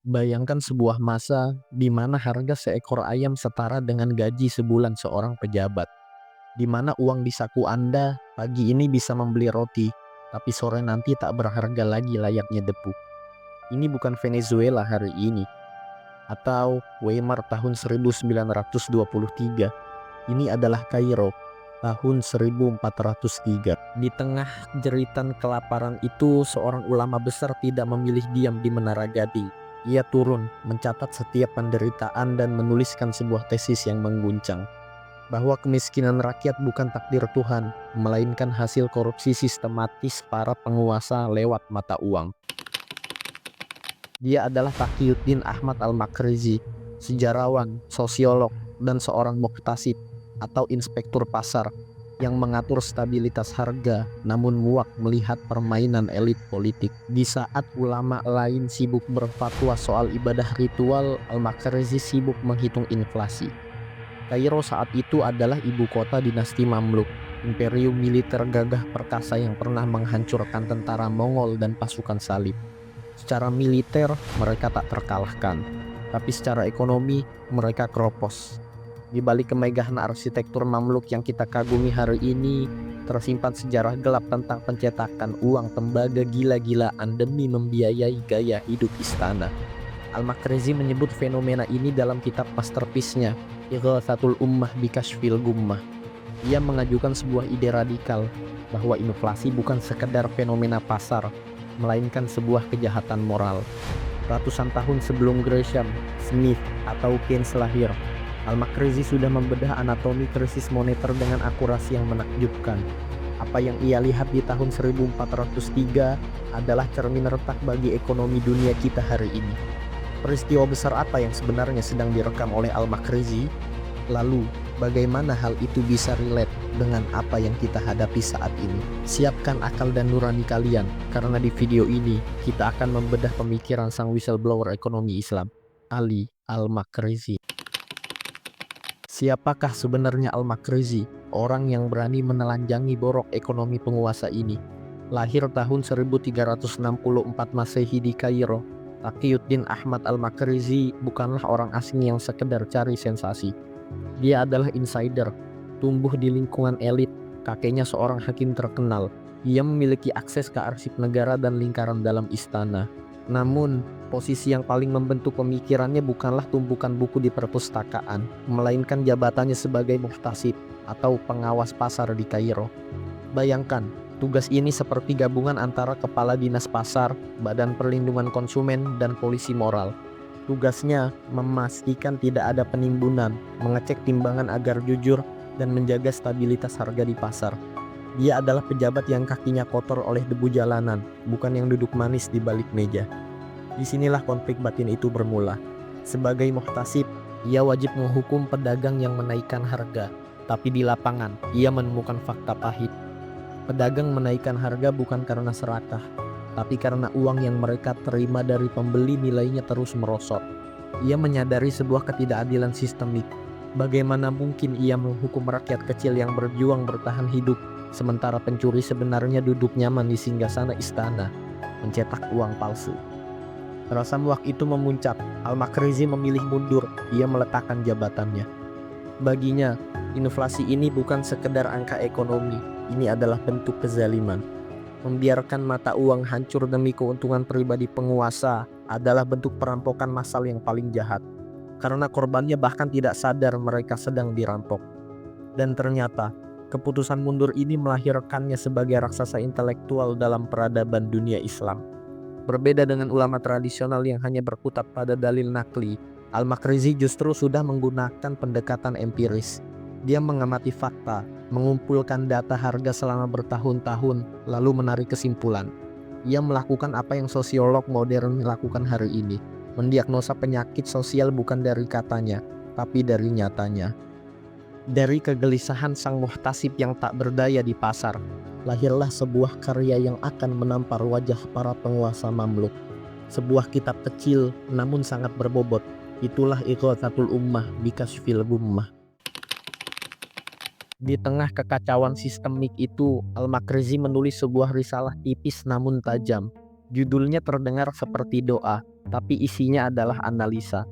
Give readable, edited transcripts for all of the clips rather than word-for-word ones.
Bayangkan sebuah masa di mana harga seekor ayam setara dengan gaji sebulan seorang pejabat. Di mana uang di saku Anda pagi ini bisa membeli roti, tapi sore nanti tak berharga lagi layaknya debu. Ini bukan Venezuela hari ini, atau Weimar tahun 1923. Ini adalah Kairo tahun 1403. Di tengah jeritan kelaparan itu, seorang ulama besar tidak memilih diam di Menara Gading. Ia turun, mencatat setiap penderitaan dan menuliskan sebuah tesis yang mengguncang, bahwa kemiskinan rakyat bukan takdir Tuhan, melainkan hasil korupsi sistematis para penguasa lewat mata uang. Dia adalah Taqiyuddin Ahmad Al-Makrizi, sejarawan, sosiolog, dan seorang muktasib atau inspektur pasar yang mengatur stabilitas harga namun muak melihat permainan elit politik. Di saat ulama lain sibuk berfatwa soal ibadah ritual, Al-Makrizi sibuk menghitung inflasi. Kairo saat itu adalah ibu kota dinasti Mamluk, imperium militer gagah perkasa yang pernah menghancurkan tentara Mongol dan pasukan salib. Secara militer mereka tak terkalahkan, tapi secara ekonomi mereka keropos. Di balik kemegahan arsitektur Mamluk yang kita kagumi hari ini, tersimpan sejarah gelap tentang pencetakan uang tembaga gila-gilaan demi membiayai gaya hidup istana. Al-Makrizi menyebut fenomena ini dalam kitab masterpiece-nya, Ighatsatul Ummah Bikashfil Gummah. Ia mengajukan sebuah ide radikal bahwa inflasi bukan sekedar fenomena pasar, melainkan sebuah kejahatan moral. Ratusan tahun sebelum Gresham, Smith, atau Keynes lahir, Al-Makrizi sudah membedah anatomi krisis moneter dengan akurasi yang menakjubkan. Apa yang ia lihat di tahun 1403 adalah cermin retak bagi ekonomi dunia kita hari ini. Peristiwa besar apa yang sebenarnya sedang direkam oleh Al-Makrizi? Lalu, bagaimana hal itu bisa relate dengan apa yang kita hadapi saat ini? Siapkan akal dan nurani kalian, karena di video ini kita akan membedah pemikiran sang whistleblower ekonomi Islam, Ali Al-Makrizi. Siapakah sebenarnya Al-Makrizi, orang yang berani menelanjangi borok ekonomi penguasa ini? Lahir tahun 1364 Masehi di Kairo, Taqiyuddin Ahmad Al-Makrizi bukanlah orang asing yang sekedar cari sensasi. Dia adalah insider, tumbuh di lingkungan elit, kakeknya seorang hakim terkenal. Ia memiliki akses ke arsip negara dan lingkaran dalam istana. Namun, posisi yang paling membentuk pemikirannya bukanlah tumpukan buku di perpustakaan, melainkan jabatannya sebagai muhtasib atau pengawas pasar di Kairo. Bayangkan, tugas ini seperti gabungan antara kepala dinas pasar, badan perlindungan konsumen, dan polisi moral. Tugasnya memastikan tidak ada penimbunan, mengecek timbangan agar jujur, dan menjaga stabilitas harga di pasar. Dia adalah pejabat yang kakinya kotor oleh debu jalanan, bukan yang duduk manis di balik meja. Disinilah konflik batin itu bermula. Sebagai muhtasib, ia wajib menghukum pedagang yang menaikkan harga. Tapi di lapangan, ia menemukan fakta pahit. Pedagang menaikkan harga bukan karena serakah, tapi karena uang yang mereka terima dari pembeli nilainya terus merosot. Ia menyadari sebuah ketidakadilan sistemik. Bagaimana mungkin ia menghukum rakyat kecil yang berjuang bertahan hidup, sementara pencuri sebenarnya duduk nyaman di singgasana istana, mencetak uang palsu. Rasa muak itu memuncak. Al-Makrizi memilih mundur. Ia meletakkan jabatannya. Baginya, inflasi ini bukan sekedar angka ekonomi. Ini adalah bentuk kezaliman. Membiarkan mata uang hancur demi keuntungan pribadi penguasa adalah bentuk perampokan massal yang paling jahat. Karena korbannya bahkan tidak sadar mereka sedang dirampok. Dan ternyata, keputusan mundur ini melahirkannya sebagai raksasa intelektual dalam peradaban dunia Islam. Berbeda dengan ulama tradisional yang hanya berkutat pada dalil nakli, Al-Makrizi justru sudah menggunakan pendekatan empiris. Dia mengamati fakta, mengumpulkan data harga selama bertahun-tahun, lalu menarik kesimpulan. Ia melakukan apa yang sosiolog modern lakukan hari ini, mendiagnosa penyakit sosial bukan dari katanya, tapi dari nyatanya. Dari kegelisahan sang muhtasib yang tak berdaya di pasar, lahirlah sebuah karya yang akan menampar wajah para penguasa Mamluk. Sebuah kitab kecil namun sangat berbobot. Itulah Ighatsatul Ummah Bikashfil Gummah. Di tengah kekacauan sistemik itu, Al-Makrizi menulis sebuah risalah tipis namun tajam. Judulnya terdengar seperti doa, tapi isinya adalah analisa.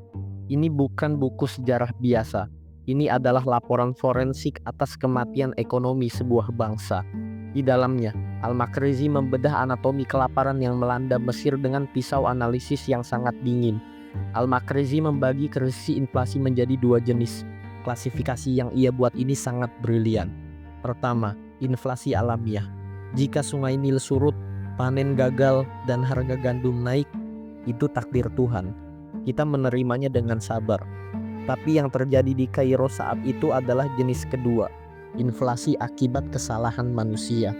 Ini bukan buku sejarah biasa. Ini adalah laporan forensik atas kematian ekonomi sebuah bangsa. Di dalamnya, Al-Makrizi membedah anatomi kelaparan yang melanda Mesir dengan pisau analisis yang sangat dingin. Al-Makrizi membagi krisis inflasi menjadi dua jenis. Klasifikasi yang ia buat ini sangat brilian. Pertama, inflasi alamiah. Jika sungai Nil surut, panen gagal, dan harga gandum naik, itu takdir Tuhan. Kita menerimanya dengan sabar. Tapi yang terjadi di Kairo saat itu adalah jenis kedua, inflasi akibat kesalahan manusia.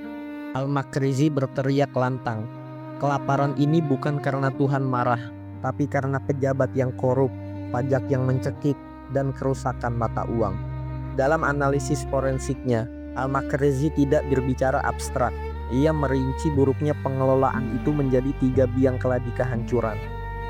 Al-Makrizi berteriak lantang, kelaparan ini bukan karena Tuhan marah, tapi karena pejabat yang korup, pajak yang mencekik, dan kerusakan mata uang. Dalam analisis forensiknya, Al-Makrizi tidak berbicara abstrak. Ia merinci buruknya pengelolaan itu menjadi 3 biang keladi kehancuran.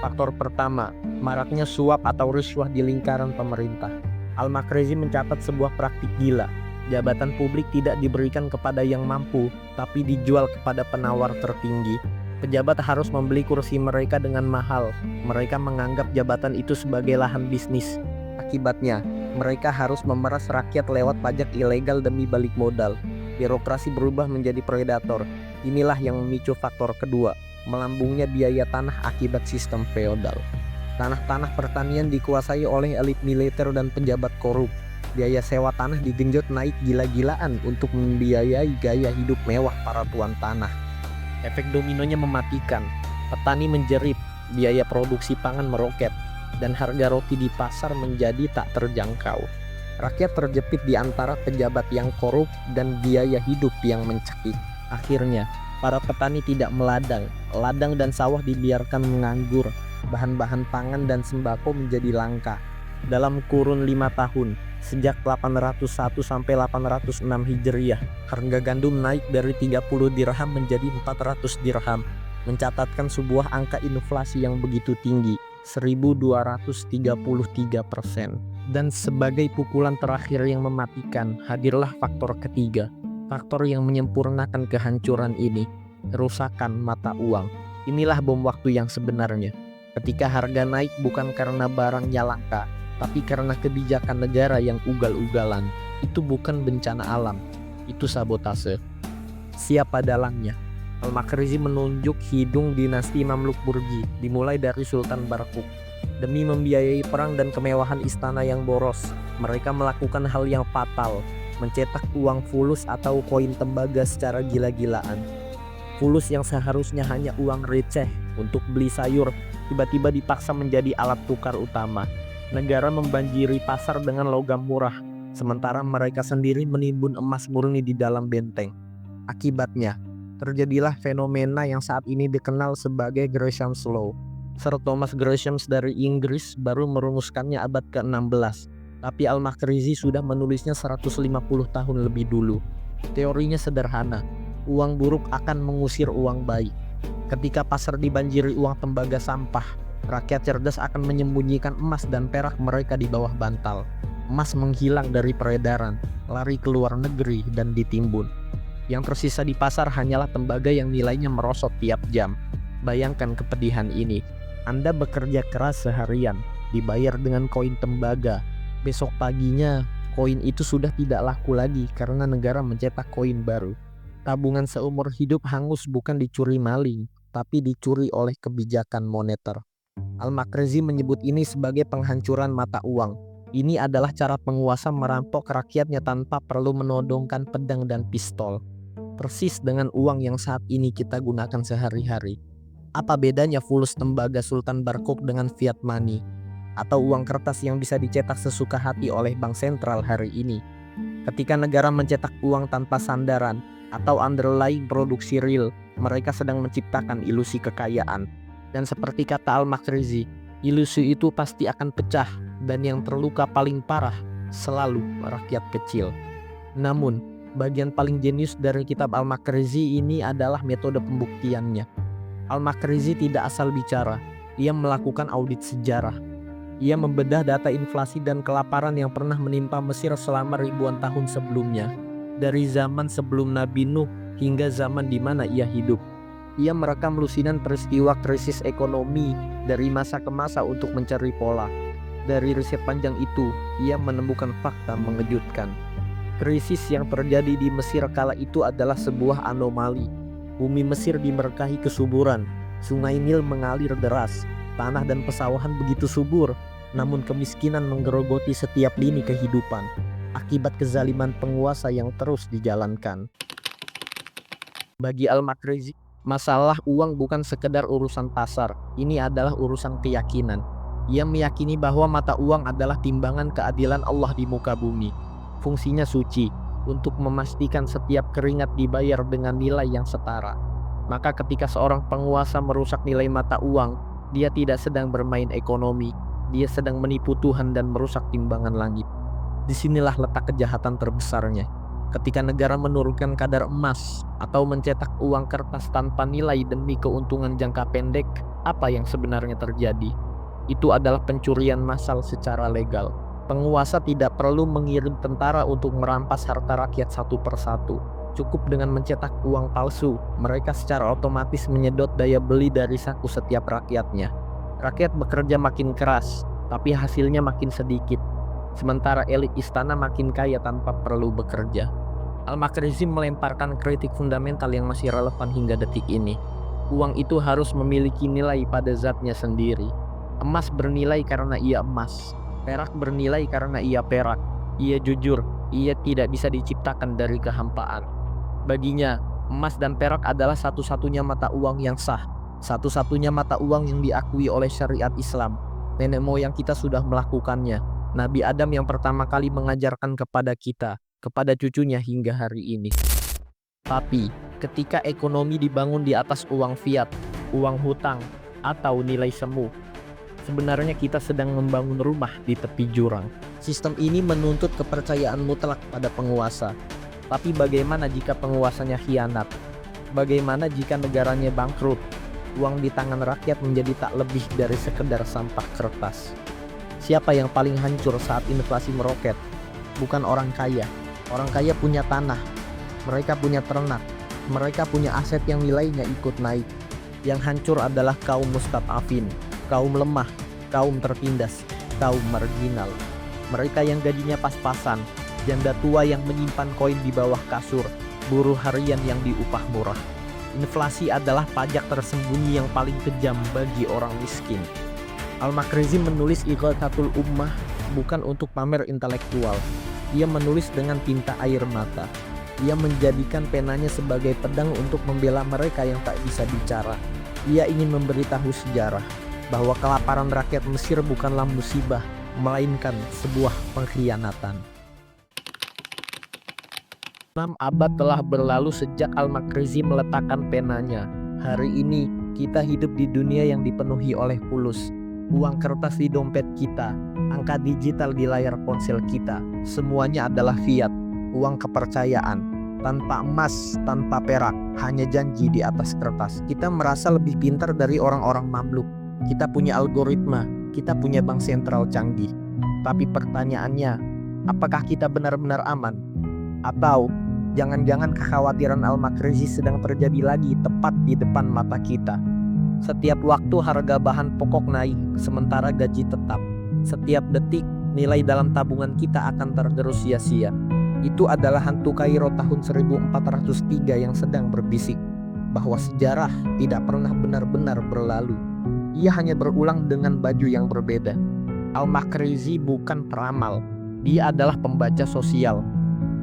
Faktor pertama, maraknya suap atau riswah di lingkaran pemerintah. Al-Makrizi mencatat sebuah praktik gila. Jabatan publik tidak diberikan kepada yang mampu, tapi dijual kepada penawar tertinggi. Pejabat harus membeli kursi mereka dengan mahal. Mereka menganggap jabatan itu sebagai lahan bisnis. Akibatnya, mereka harus memeras rakyat lewat pajak ilegal demi balik modal. Birokrasi berubah menjadi predator. Inilah yang memicu faktor kedua, melambungnya biaya tanah akibat sistem feodal. Tanah-tanah pertanian dikuasai oleh elit militer dan pejabat korup. Biaya sewa tanah digenjot naik gila-gilaan untuk membiayai gaya hidup mewah para tuan tanah. Efek dominonya mematikan. Petani menjerit, biaya produksi pangan meroket, dan harga roti di pasar menjadi tak terjangkau. Rakyat terjepit di antara pejabat yang korup dan biaya hidup yang mencekik. Akhirnya, para petani tidak meladang. Ladang dan sawah dibiarkan menganggur. Bahan-bahan pangan dan sembako menjadi langka. Dalam kurun 5 tahun, sejak 801 sampai 806 Hijriah, harga gandum naik dari 30 dirham menjadi 400 dirham, mencatatkan sebuah angka inflasi yang begitu tinggi, 1233%. Dan sebagai pukulan terakhir yang mematikan, hadirlah faktor ketiga. Faktor yang menyempurnakan kehancuran ini, kerusakan mata uang. Inilah bom waktu yang sebenarnya. Ketika harga naik bukan karena barangnya langka, tapi karena kebijakan negara yang ugal-ugalan. Itu bukan bencana alam, itu sabotase. Siapa dalangnya? Al-Makrizi menunjuk hidung dinasti Mamluk Burji, dimulai dari Sultan Barkuk. Demi membiayai perang dan kemewahan istana yang boros, mereka melakukan hal yang fatal, mencetak uang fulus atau koin tembaga secara gila-gilaan. Fulus yang seharusnya hanya uang receh untuk beli sayur, tiba-tiba dipaksa menjadi alat tukar utama. Negara membanjiri pasar dengan logam murah, sementara mereka sendiri menimbun emas murni di dalam benteng. Akibatnya, terjadilah fenomena yang saat ini dikenal sebagai Gresham's Law. Sir Thomas Gresham dari Inggris baru merumuskannya abad ke-16, tapi Al-Makrizi sudah menulisnya 150 tahun lebih dulu. Teorinya sederhana, uang buruk akan mengusir uang baik. Ketika pasar dibanjiri uang tembaga sampah, rakyat cerdas akan menyembunyikan emas dan perak mereka di bawah bantal. Emas menghilang dari peredaran, lari ke luar negeri dan ditimbun. Yang tersisa di pasar hanyalah tembaga yang nilainya merosot tiap jam. Bayangkan kepedihan ini. Anda bekerja keras seharian, dibayar dengan koin tembaga. Besok paginya, koin itu sudah tidak laku lagi karena negara mencetak koin baru. Tabungan seumur hidup hangus bukan dicuri maling, tapi dicuri oleh kebijakan moneter. Al-Makrizi menyebut ini sebagai penghancuran mata uang. Ini adalah cara penguasa merampok rakyatnya tanpa perlu menodongkan pedang dan pistol. Persis dengan uang yang saat ini kita gunakan sehari-hari. Apa bedanya fulus tembaga Sultan Barkuk dengan fiat money? Atau uang kertas yang bisa dicetak sesuka hati oleh bank sentral hari ini? Ketika negara mencetak uang tanpa sandaran atau underlying produksi real, mereka sedang menciptakan ilusi kekayaan. Dan seperti kata Al-Makrizi, ilusi itu pasti akan pecah, dan yang terluka paling parah selalu rakyat kecil. Namun, bagian paling jenius dari kitab Al-Makrizi ini adalah metode pembuktiannya. Al-Makrizi tidak asal bicara, ia melakukan audit sejarah. Ia membedah data inflasi dan kelaparan yang pernah menimpa Mesir selama ribuan tahun sebelumnya, dari zaman sebelum Nabi Nuh hingga zaman di mana ia hidup. Ia merekam lusinan peristiwa krisis ekonomi dari masa ke masa untuk mencari pola. Dari riset panjang itu, ia menemukan fakta mengejutkan. Krisis yang terjadi di Mesir kala itu adalah sebuah anomali. Bumi Mesir diberkahi kesuburan, sungai Nil mengalir deras, tanah dan pesawahan begitu subur, namun kemiskinan menggerogoti setiap lini kehidupan akibat kezaliman penguasa yang terus dijalankan. Bagi Al-Makrizi, masalah uang bukan sekedar urusan pasar, ini adalah urusan keyakinan. Ia meyakini bahwa mata uang adalah timbangan keadilan Allah di muka bumi. Fungsinya suci, untuk memastikan setiap keringat dibayar dengan nilai yang setara. Maka ketika seorang penguasa merusak nilai mata uang, dia tidak sedang bermain ekonomi, dia sedang menipu Tuhan dan merusak timbangan langit. Disinilah letak kejahatan terbesarnya. Ketika negara menurunkan kadar emas atau mencetak uang kertas tanpa nilai demi keuntungan jangka pendek, apa yang sebenarnya terjadi? Itu adalah pencurian massal secara legal. Penguasa tidak perlu mengirim tentara untuk merampas harta rakyat satu persatu. Cukup dengan mencetak uang palsu, mereka secara otomatis menyedot daya beli dari saku setiap rakyatnya. Rakyat bekerja makin keras, tapi hasilnya makin sedikit. Sementara elit istana makin kaya tanpa perlu bekerja. Al-Makrizi melemparkan kritik fundamental yang masih relevan hingga detik ini. Uang itu harus memiliki nilai pada zatnya sendiri. Emas bernilai karena ia emas. Perak bernilai karena ia perak. Ia jujur, ia tidak bisa diciptakan dari kehampaan. Baginya, emas dan perak adalah satu-satunya mata uang yang sah. Satu-satunya mata uang yang diakui oleh syariat Islam. Nenek moyang kita sudah melakukannya. Nabi Adam yang pertama kali mengajarkan kepada kita, kepada cucunya hingga hari ini. Tapi, ketika ekonomi dibangun di atas uang fiat, uang hutang, atau nilai semu, sebenarnya kita sedang membangun rumah di tepi jurang. Sistem ini menuntut kepercayaan mutlak pada penguasa. Tapi bagaimana jika penguasanya khianat? Bagaimana jika negaranya bangkrut? Uang di tangan rakyat menjadi tak lebih dari sekedar sampah kertas. Siapa yang paling hancur saat inflasi meroket? Bukan orang kaya. Orang kaya punya tanah, mereka punya ternak, mereka punya aset yang nilainya ikut naik. Yang hancur adalah kaum mustad'afin, kaum lemah, kaum tertindas, kaum marginal. Mereka yang gajinya pas-pasan, janda tua yang menyimpan koin di bawah kasur, buruh harian yang diupah murah. Inflasi adalah pajak tersembunyi yang paling kejam bagi orang miskin. Al-Makrizi menulis Ighathatul Ummah bukan untuk pamer intelektual. Ia menulis dengan tinta air mata. Ia menjadikan penanya sebagai pedang untuk membela mereka yang tak bisa bicara. Ia ingin memberitahu sejarah bahwa kelaparan rakyat Mesir bukanlah musibah, melainkan sebuah pengkhianatan. 6 abad telah berlalu sejak Al-Makrizi meletakkan penanya. Hari ini kita hidup di dunia yang dipenuhi oleh fulus. Uang kertas di dompet kita, angka digital di layar ponsel kita, semuanya adalah fiat, uang kepercayaan. Tanpa emas, tanpa perak, hanya janji di atas kertas. Kita merasa lebih pintar dari orang-orang Mamluk. Kita punya algoritma, kita punya bank sentral canggih. Tapi pertanyaannya, apakah kita benar-benar aman? Atau jangan-jangan kekhawatiran Al-Makrizi sedang terjadi lagi tepat di depan mata kita? Setiap waktu harga bahan pokok naik, sementara gaji tetap. Setiap detik, nilai dalam tabungan kita akan tergerus sia-sia. Itu adalah hantu Kairo tahun 1403 yang sedang berbisik bahwa sejarah tidak pernah benar-benar berlalu. Ia hanya berulang dengan baju yang berbeda. Al-Makrizi bukan peramal, dia adalah pembaca sosial.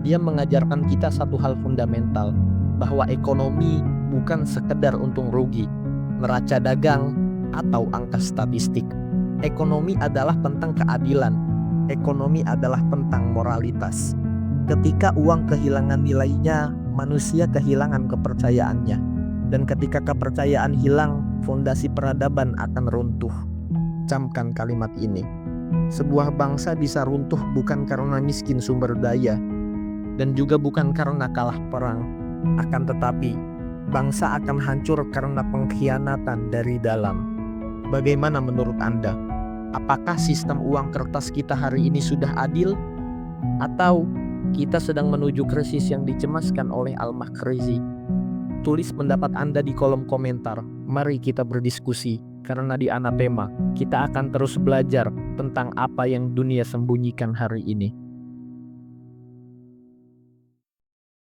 Dia mengajarkan kita satu hal fundamental, bahwa ekonomi bukan sekedar untung rugi, neraca dagang, atau angka statistik. Ekonomi adalah tentang keadilan. Ekonomi adalah tentang moralitas. Ketika uang kehilangan nilainya, manusia kehilangan kepercayaannya. Dan ketika kepercayaan hilang, fondasi peradaban akan runtuh. Camkan kalimat ini. Sebuah bangsa bisa runtuh bukan karena miskin sumber daya, dan juga bukan karena kalah perang. Akan tetapi, bangsa akan hancur karena pengkhianatan dari dalam. Bagaimana menurut Anda? Apakah sistem uang kertas kita hari ini sudah adil? Atau kita sedang menuju krisis yang dicemaskan oleh Al-Makrizi? Tulis pendapat Anda di kolom komentar. Mari kita berdiskusi, karena di Anatema kita akan terus belajar tentang apa yang dunia sembunyikan hari ini.